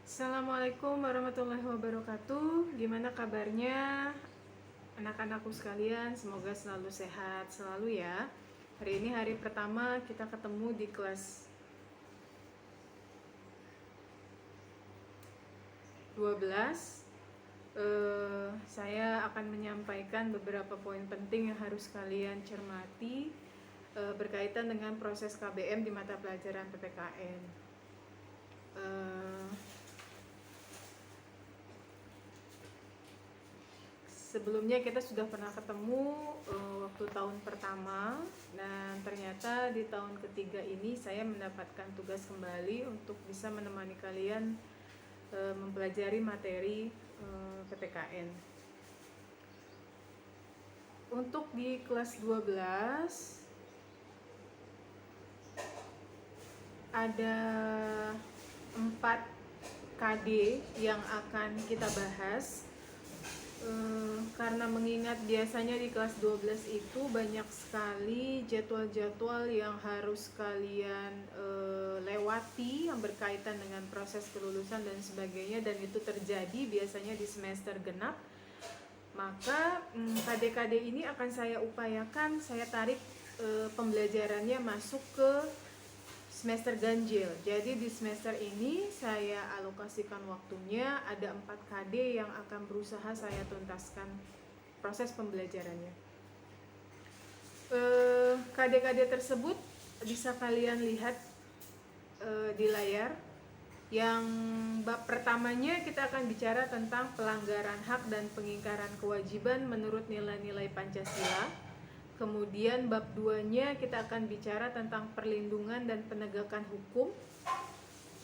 Assalamualaikum warahmatullahi wabarakatuh. Gimana kabarnya anak-anakku sekalian? Semoga selalu sehat selalu ya. Hari ini hari pertama kita ketemu di kelas 12. Saya akan menyampaikan beberapa poin penting yang harus kalian cermati berkaitan dengan proses KBM di mata pelajaran PPKN. Sebelumnya kita sudah pernah ketemu waktu tahun pertama, dan ternyata di tahun ketiga ini saya mendapatkan tugas kembali untuk bisa menemani kalian mempelajari materi PPKN. Untuk di kelas 12 ada 4 KD yang akan kita bahas. Karena mengingat biasanya di kelas 12 itu banyak sekali jadwal-jadwal yang harus kalian lewati yang berkaitan dengan proses kelulusan dan sebagainya, dan itu terjadi biasanya di semester genap. Maka KD-KD ini akan saya upayakan saya tarik pembelajarannya masuk ke semester ganjil. Jadi di semester ini saya alokasikan waktunya, ada 4 KD yang akan berusaha saya tuntaskan proses pembelajarannya. KD-KD tersebut bisa kalian lihat di layar. Yang bab pertamanya kita akan bicara tentang pelanggaran hak dan pengingkaran kewajiban menurut nilai-nilai Pancasila. Kemudian bab 2-nya kita akan bicara tentang perlindungan dan penegakan hukum.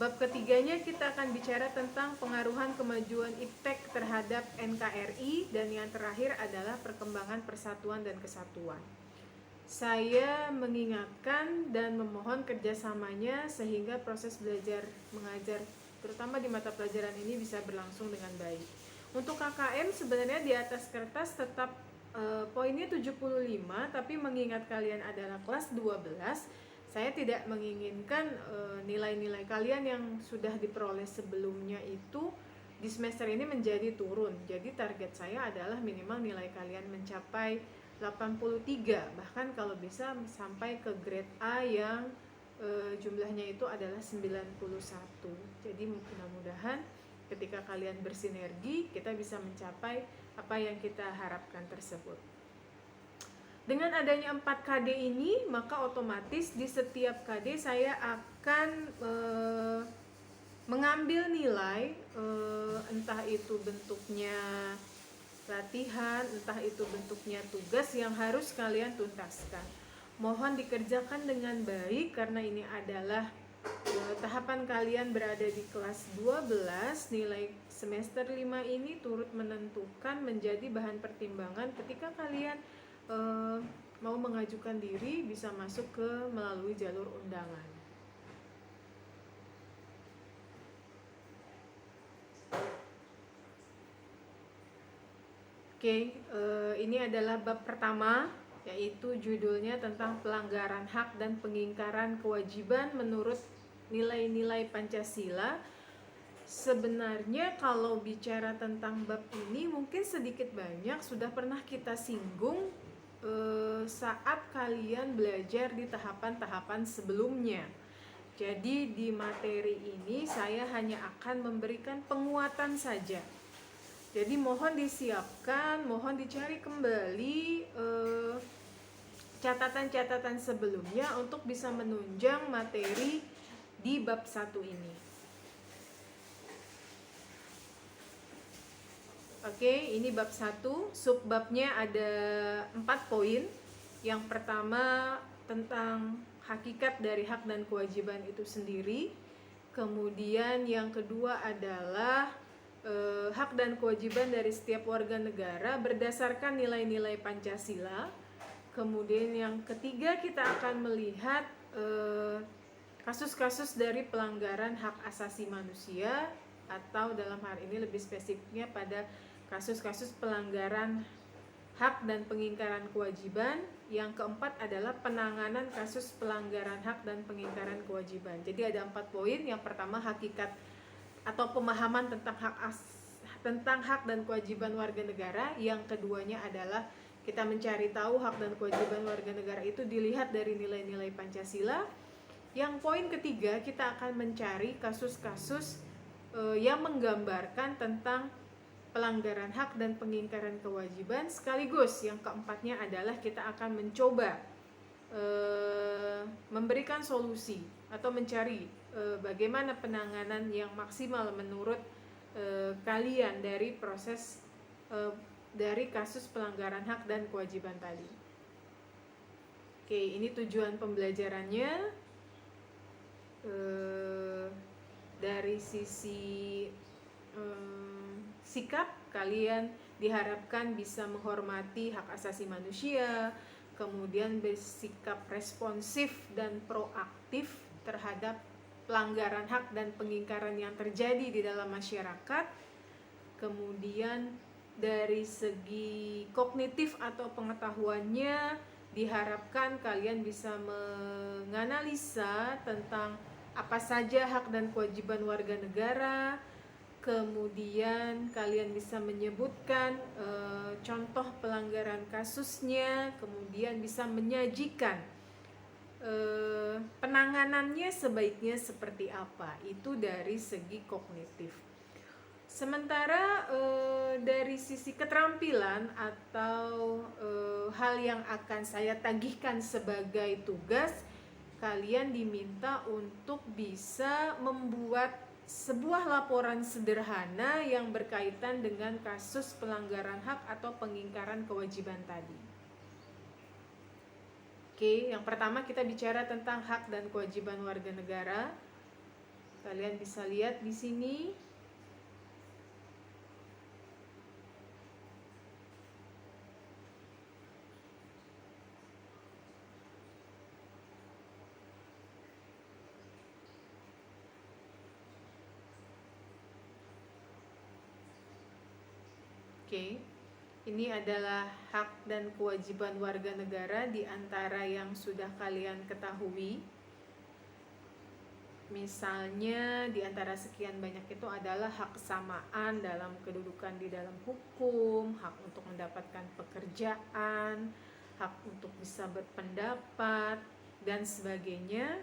Bab ketiganya kita akan bicara tentang pengaruhan kemajuan IPTEK terhadap NKRI, dan yang terakhir adalah perkembangan persatuan dan kesatuan. Saya mengingatkan dan memohon kerjasamanya sehingga proses belajar mengajar terutama di mata pelajaran ini bisa berlangsung dengan baik. Untuk KKM sebenarnya di atas kertas tetap poinnya 75, tapi mengingat kalian adalah kelas 12, saya tidak menginginkan nilai-nilai kalian yang sudah diperoleh sebelumnya itu di semester ini menjadi turun. Jadi target saya adalah minimal nilai kalian mencapai 83, bahkan kalau bisa sampai ke grade A yang jumlahnya itu adalah 91. Jadi mudah-mudahan ketika kalian bersinergi kita bisa mencapai apa yang kita harapkan tersebut. Dengan adanya 4 KD ini, maka otomatis di setiap KD saya akan mengambil nilai, entah itu bentuknya latihan, entah itu bentuknya tugas yang harus kalian tuntaskan. Mohon dikerjakan dengan baik karena ini adalah tahapan kalian berada di kelas 12. Nilai semester 5 ini turut menentukan menjadi bahan pertimbangan ketika kalian mau mengajukan diri bisa masuk ke melalui jalur undangan. Oke, ini adalah bab pertama, yaitu judulnya tentang pelanggaran hak dan pengingkaran kewajiban menurut nilai-nilai Pancasila. Sebenarnya kalau bicara tentang bab ini mungkin sedikit banyak sudah pernah kita singgung saat kalian belajar di tahapan-tahapan sebelumnya. Jadi di materi ini saya hanya akan memberikan penguatan saja. Jadi mohon disiapkan, mohon dicari kembali catatan-catatan sebelumnya untuk bisa menunjang materi di bab 1 ini. Oke, ini bab 1, subbabnya ada 4 poin. Yang pertama tentang hakikat dari hak dan kewajiban itu sendiri. Kemudian yang kedua adalah hak dan kewajiban dari setiap warga negara berdasarkan nilai-nilai Pancasila. Kemudian yang ketiga kita akan melihat kasus-kasus dari pelanggaran hak asasi manusia, atau dalam hal ini lebih spesifiknya pada kasus-kasus pelanggaran hak dan pengingkaran kewajiban. Yang keempat adalah penanganan kasus pelanggaran hak dan pengingkaran kewajiban. Jadi ada 4 poin. Yang pertama hakikat atau pemahaman tentang hak dan kewajiban warga negara. Yang keduanya adalah kita mencari tahu hak dan kewajiban warga negara itu dilihat dari nilai-nilai Pancasila. Yang poin ketiga, kita akan mencari kasus-kasus yang menggambarkan tentang pelanggaran hak dan pengingkaran kewajiban. Sekaligus yang keempatnya adalah kita akan mencoba memberikan solusi atau mencari bagaimana penanganan yang maksimal menurut kalian dari proses dari kasus pelanggaran hak dan kewajiban tadi. Oke, ini tujuan pembelajarannya. Dari sisi sikap, kalian diharapkan bisa menghormati hak asasi manusia, kemudian bersikap responsif dan proaktif terhadap pelanggaran hak dan pengingkaran yang terjadi di dalam masyarakat. Kemudian dari segi kognitif atau pengetahuannya, diharapkan kalian bisa menganalisa tentang apa saja hak dan kewajiban warga negara. Kemudian kalian bisa menyebutkan contoh pelanggaran kasusnya, kemudian bisa menyajikan penanganannya sebaiknya seperti apa. Itu dari segi kognitif. Sementara dari sisi keterampilan atau hal yang akan saya tagihkan sebagai tugas, kalian diminta untuk bisa membuat sebuah laporan sederhana yang berkaitan dengan kasus pelanggaran hak atau pengingkaran kewajiban tadi. Oke, yang pertama kita bicara tentang hak dan kewajiban warga negara. Kalian bisa lihat di sini. Oke, ini adalah hak dan kewajiban warga negara di antara yang sudah kalian ketahui. Misalnya di antara sekian banyak itu adalah hak kesamaan dalam kedudukan di dalam hukum, hak untuk mendapatkan pekerjaan, hak untuk bisa berpendapat, dan sebagainya.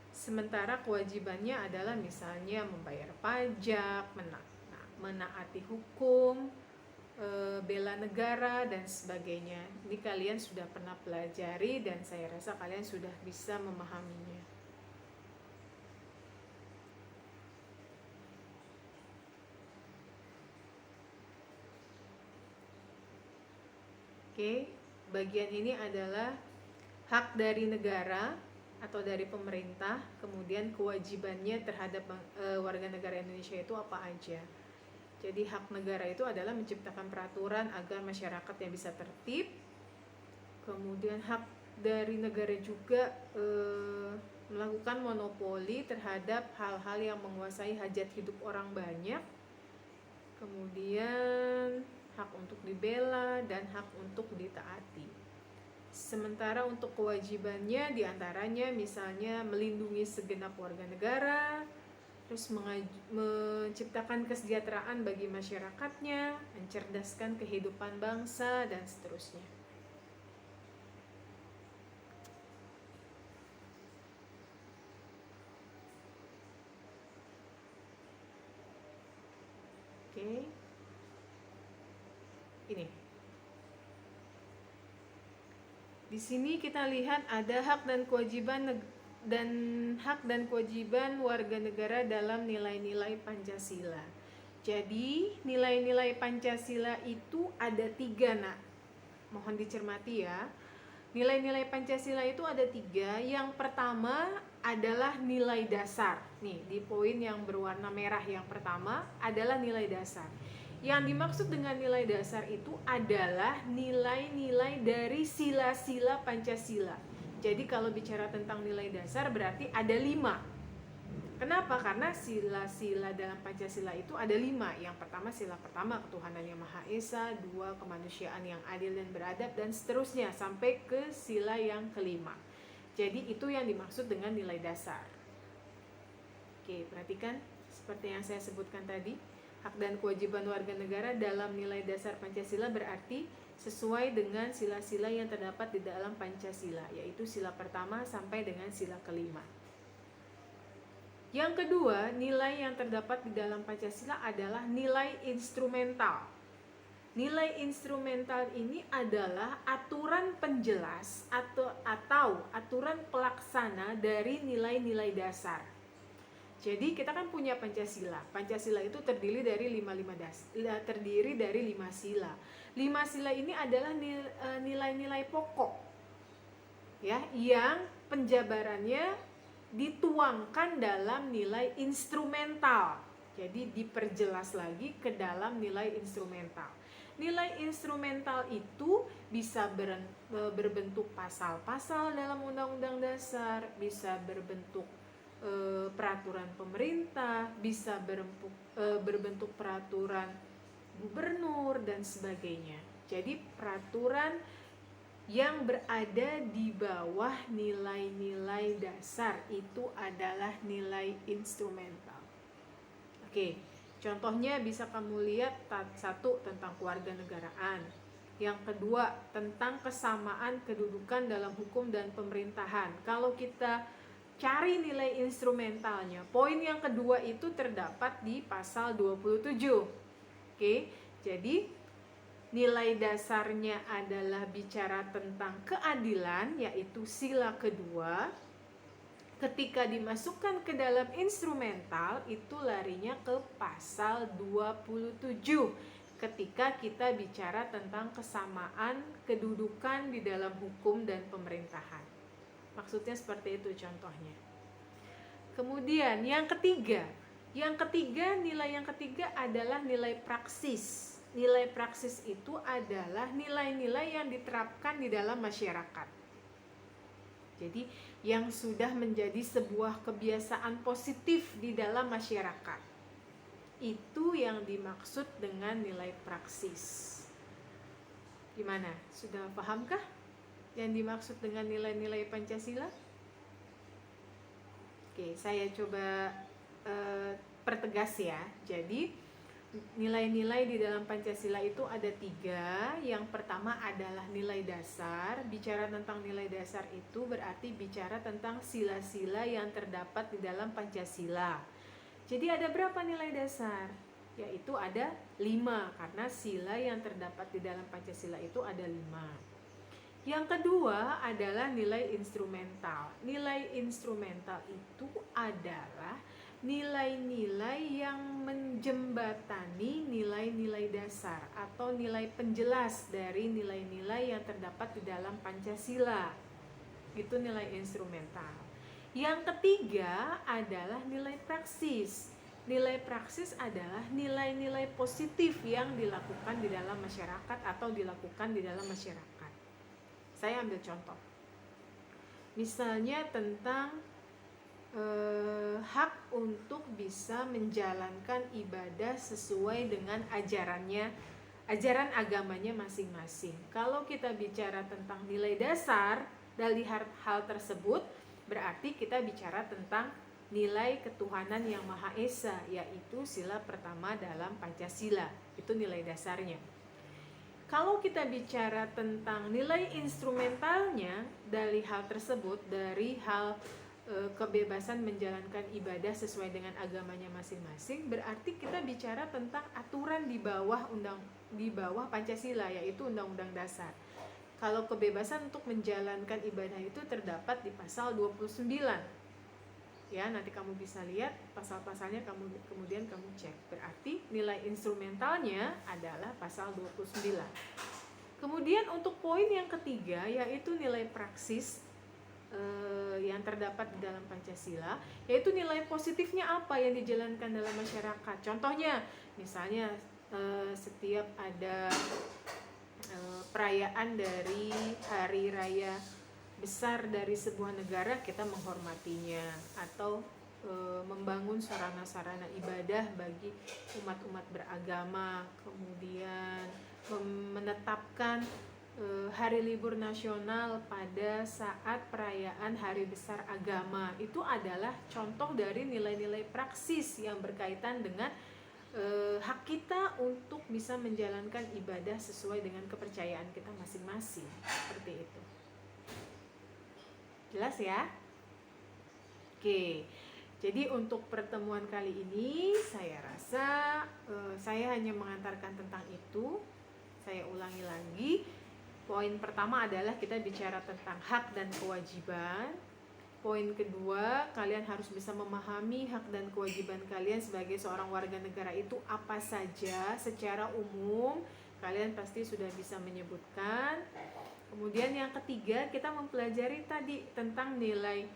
Sementara kewajibannya adalah misalnya membayar pajak, menaati hukum, bela negara, dan sebagainya. Ini kalian sudah pernah pelajari dan saya rasa kalian sudah bisa memahaminya. Oke, bagian ini adalah hak dari negara atau dari pemerintah, kemudian kewajibannya terhadap warga negara Indonesia itu apa aja. Jadi hak negara itu adalah menciptakan peraturan agar masyarakat yang bisa tertib. Kemudian hak dari negara juga melakukan monopoli terhadap hal-hal yang menguasai hajat hidup orang banyak. Kemudian hak untuk dibela dan hak untuk ditaati. Sementara untuk kewajibannya diantaranya misalnya melindungi segenap warga negara, terus menciptakan kesejahteraan bagi masyarakatnya, mencerdaskan kehidupan bangsa, dan seterusnya. Oke. Ini. Di sini kita lihat ada hak dan kewajiban warga negara dalam nilai-nilai Pancasila. Jadi nilai-nilai Pancasila itu ada 3, nak. Mohon dicermati ya. Nilai-nilai Pancasila itu ada 3. Yang pertama adalah nilai dasar. Nih, di poin yang berwarna merah yang pertama adalah nilai dasar. Yang dimaksud dengan nilai dasar itu adalah nilai-nilai dari sila-sila Pancasila. Jadi kalau bicara tentang nilai dasar berarti ada 5. Kenapa? Karena sila-sila dalam Pancasila itu ada 5. Yang pertama, sila pertama, ketuhanan yang Maha Esa. 2, kemanusiaan yang adil dan beradab, dan seterusnya sampai ke sila yang kelima. Jadi itu yang dimaksud dengan nilai dasar. Oke, perhatikan seperti yang saya sebutkan tadi. Hak dan kewajiban warga negara dalam nilai dasar Pancasila berarti sesuai dengan sila-sila yang terdapat di dalam Pancasila, yaitu sila pertama sampai dengan sila kelima. Yang kedua, nilai yang terdapat di dalam Pancasila adalah nilai instrumental. Nilai instrumental ini adalah aturan penjelas atau aturan pelaksana dari nilai-nilai dasar. Jadi kita kan punya Pancasila. Pancasila itu terdiri dari 5 sila. 5 sila ini adalah nilai-nilai pokok, ya, yang penjabarannya dituangkan dalam nilai instrumental. Jadi diperjelas lagi ke dalam nilai instrumental. Nilai instrumental itu bisa berbentuk pasal-pasal dalam Undang-Undang Dasar, bisa berbentuk peraturan pemerintah, bisa berbentuk peraturan gubernur dan sebagainya. Jadi peraturan yang berada di bawah nilai-nilai dasar itu adalah nilai instrumental. Oke, contohnya bisa kamu lihat, satu tentang kewarganegaraan, yang kedua tentang kesamaan kedudukan dalam hukum dan pemerintahan. Kalau kita cari nilai instrumentalnya, poin yang kedua itu terdapat di pasal 27. Oke, jadi nilai dasarnya adalah bicara tentang keadilan, yaitu sila kedua. Ketika dimasukkan ke dalam instrumental, itu larinya ke pasal 27. Ketika kita bicara tentang kesamaan kedudukan di dalam hukum dan pemerintahan. Maksudnya seperti itu contohnya. Kemudian yang ketiga nilai yang ketiga adalah nilai praksis. Nilai praksis itu adalah nilai-nilai yang diterapkan di dalam masyarakat. Jadi yang sudah menjadi sebuah kebiasaan positif di dalam masyarakat. Itu yang dimaksud dengan nilai praksis. Gimana? Sudah pahamkah yang dimaksud dengan nilai-nilai Pancasila? Oke, saya coba pertegas ya. Jadi nilai-nilai di dalam Pancasila itu ada 3. Yang pertama adalah nilai dasar. Bicara tentang nilai dasar itu berarti bicara tentang sila-sila yang terdapat di dalam Pancasila. Jadi ada berapa nilai dasar? Yaitu ada 5, karena sila yang terdapat di dalam Pancasila itu ada 5. Yang kedua adalah nilai instrumental. Nilai instrumental itu adalah nilai-nilai yang menjembatani nilai-nilai dasar atau nilai penjelas dari nilai-nilai yang terdapat di dalam Pancasila. Itu nilai instrumental. Yang ketiga adalah nilai praksis. Nilai praksis adalah nilai-nilai positif yang dilakukan di dalam masyarakat atau dilakukan di dalam masyarakat. Saya ambil contoh. Misalnya tentang hak untuk bisa menjalankan ibadah sesuai dengan ajaran agamanya masing-masing. Kalau kita bicara tentang nilai dasar dari hal tersebut, berarti kita bicara tentang nilai ketuhanan yang Maha Esa, yaitu sila pertama dalam Pancasila. Itu nilai dasarnya. Kalau kita bicara tentang nilai instrumentalnya dari hal tersebut, dari hal kebebasan menjalankan ibadah sesuai dengan agamanya masing-masing, berarti kita bicara tentang aturan di bawah Pancasila, yaitu Undang-Undang Dasar. Kalau kebebasan untuk menjalankan ibadah itu terdapat di pasal 29. Ya, nanti kamu bisa lihat pasal-pasalnya, kemudian kamu cek. Berarti nilai instrumentalnya adalah pasal 29. Kemudian untuk poin yang ketiga, yaitu nilai praksis yang terdapat di dalam Pancasila, yaitu nilai positifnya apa yang dijalankan dalam masyarakat. Contohnya, misalnya setiap ada perayaan dari hari raya besar dari sebuah negara, kita menghormatinya, atau membangun sarana-sarana ibadah bagi umat-umat beragama, kemudian menetapkan hari libur nasional pada saat perayaan hari besar agama. Itu adalah contoh dari nilai-nilai praksis yang berkaitan dengan hak kita untuk bisa menjalankan ibadah sesuai dengan kepercayaan kita masing-masing. Seperti itu. Jelas ya? Oke. Jadi untuk pertemuan kali ini saya rasa saya hanya mengantarkan tentang itu. Saya ulangi lagi. Poin pertama adalah kita bicara tentang hak dan kewajiban. Poin kedua, kalian harus bisa memahami hak dan kewajiban kalian sebagai seorang warga negara itu apa saja secara umum. Kalian pasti sudah bisa menyebutkan. Kemudian yang ketiga, kita mempelajari tadi tentang nilai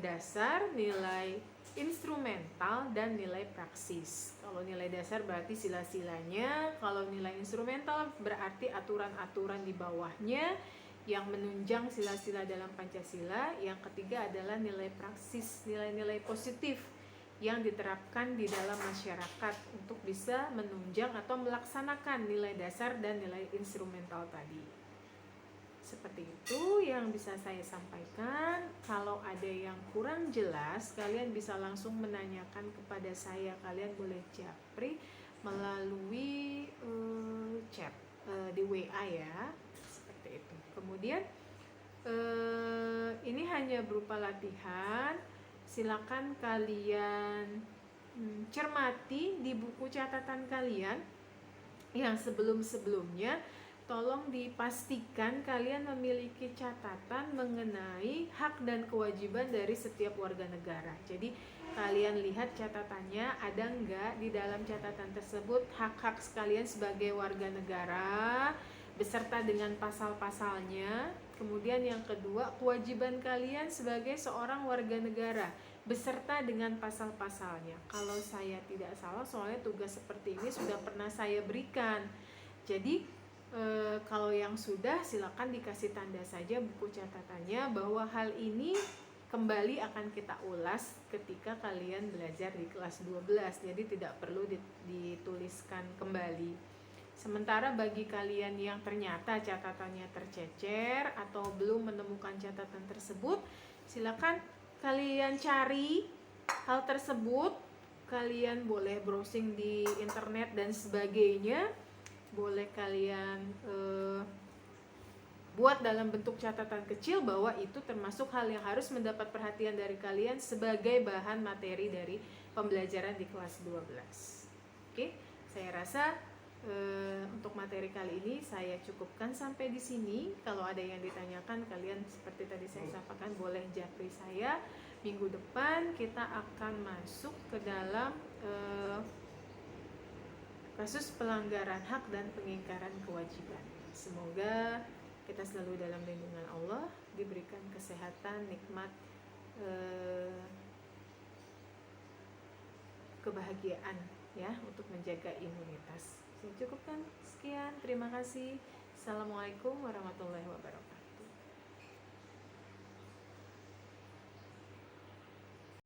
dasar, nilai instrumental, dan nilai praksis. Kalau nilai dasar berarti sila-silanya, kalau nilai instrumental berarti aturan-aturan di bawahnya yang menunjang sila-sila dalam Pancasila. Yang ketiga adalah nilai praksis, nilai-nilai positif yang diterapkan di dalam masyarakat untuk bisa menunjang atau melaksanakan nilai dasar dan nilai instrumental tadi. Seperti itu yang bisa saya sampaikan. Kalau ada yang kurang jelas, kalian bisa langsung menanyakan kepada saya. Kalian boleh japri melalui chat di WA ya. Seperti itu. Kemudian ini hanya berupa latihan. Silakan kalian cermati di buku catatan kalian yang sebelum-sebelumnya. Tolong dipastikan kalian memiliki catatan mengenai hak dan kewajiban dari setiap warga negara. Jadi kalian lihat catatannya, ada enggak di dalam catatan tersebut hak-hak sekalian sebagai warga negara beserta dengan pasal-pasalnya. Kemudian yang kedua, kewajiban kalian sebagai seorang warga negara beserta dengan pasal-pasalnya. Kalau saya tidak salah, soalnya tugas seperti ini sudah pernah saya berikan. Jadi kalau yang sudah, silakan dikasih tanda saja buku catatannya bahwa hal ini kembali akan kita ulas ketika kalian belajar di kelas 12. Jadi tidak perlu dituliskan kembali. Sementara bagi kalian yang ternyata catatannya tercecer atau belum menemukan catatan tersebut, silakan kalian cari hal tersebut. Kalian boleh browsing di internet dan sebagainya. Boleh kalian buat dalam bentuk catatan kecil bahwa itu termasuk hal yang harus mendapat perhatian dari kalian sebagai bahan materi dari pembelajaran di kelas 12. Oke, saya rasa untuk materi kali ini saya cukupkan sampai di sini. Kalau ada yang ditanyakan, kalian seperti tadi saya sampaikan boleh japri saya. Minggu depan kita akan masuk ke dalam kasus pelanggaran hak dan pengingkaran kewajiban. Semoga kita selalu dalam lindungan Allah, diberikan kesehatan, nikmat, kebahagiaan ya untuk menjaga imunitas. Saya cukupkan sekian. Terima kasih. Assalamualaikum warahmatullahi wabarakatuh.